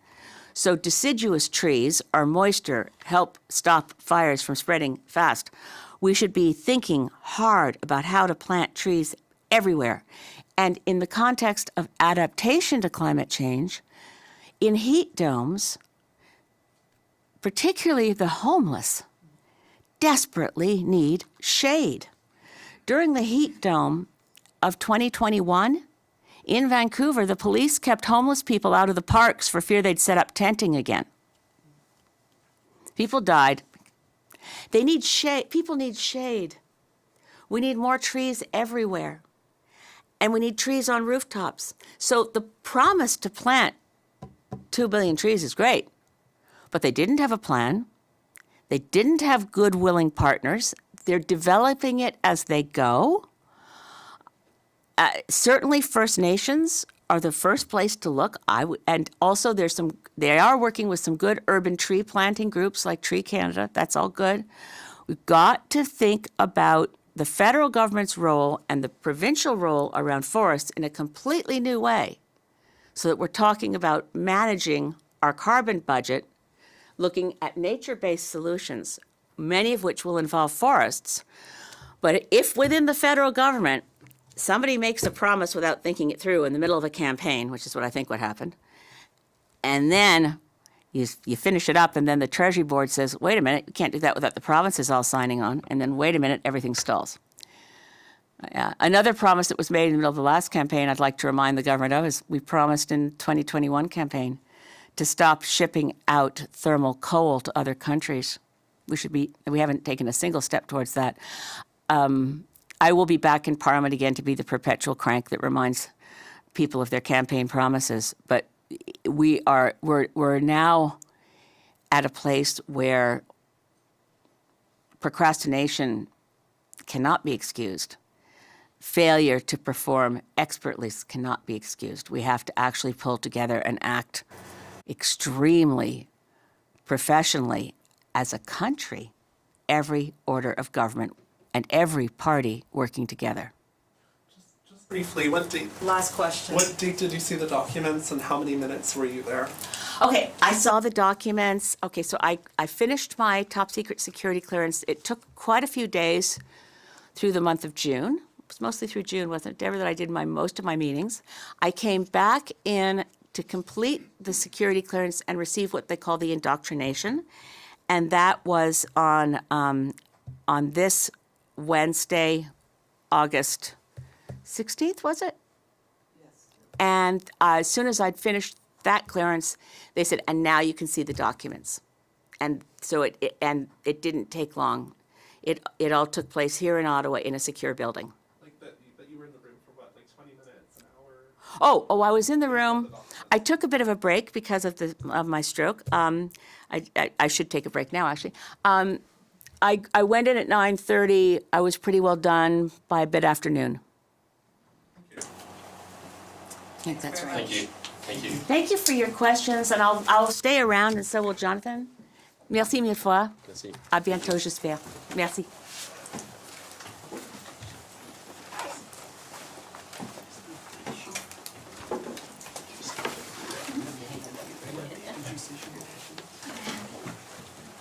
So deciduous trees or moisture help stop fires from spreading fast. We should be thinking hard about how to plant trees everywhere. And in the context of adaptation to climate change, in heat domes, particularly the homeless, desperately need shade. During the heat dome of 2021, in Vancouver, the police kept homeless people out of the parks for fear they'd set up tenting again. People died. They need shade. People need shade. We need more trees everywhere. And we need trees on rooftops. So the promise to plant 2 billion trees is great, but they didn't have a plan. They didn't have good, willing partners. They're developing it as they go. Certainly, First Nations are the first place to look. And also, they are working with some good urban tree planting groups like Tree Canada. That's all good. We've got to think about the federal government's role and the provincial role around forests in a completely new way, so that we're talking about managing our carbon budget, looking at nature-based solutions, many of which will involve forests. But if within the federal government, somebody makes a promise without thinking it through in the middle of a campaign, which is what I think what happened, and then you finish it up, and then the Treasury Board says, wait a minute, you can't do that without the provinces all signing on, and then wait a minute, everything stalls. Another promise that was made in the middle of the last campaign I'd like to remind the government of is we promised in 2021 campaign to stop shipping out thermal coal to other countries. We haven't taken a single step towards that. I will be back in Parliament again to be the perpetual crank that reminds people of their campaign promises. But we're now at a place where procrastination cannot be excused. Failure to perform expertly cannot be excused. We have to actually pull together and act extremely professionally as a country, every order of government and every party working together. Just briefly, what date? Last question. What date did you see the documents, and how many minutes were you there? Okay, I saw the documents. Okay, so I finished my top secret security clearance. It took quite a few days through the month of June. was mostly through June, wasn't it, Deborah, that I did most of my meetings. I came back in to complete the security clearance and receive what they call the indoctrination. And that was on this Wednesday, August 16th, was it? Yes. And as soon as I'd finished that clearance, they said, and now you can see the documents. And so it didn't take long. It all took place here in Ottawa in a secure building. But you were in the room for what, like 20 minutes, an hour? Oh, I was in the room. I took a bit of a break because of my stroke. I should take a break now, actually. I went in at 9:30. I was pretty well done by mid-afternoon. I think that's right. Thank you. Thank you. Thank you for your questions, and I'll stay around, and so will Jonathan. Merci mille fois. Merci. À bientôt, j'espère. Merci.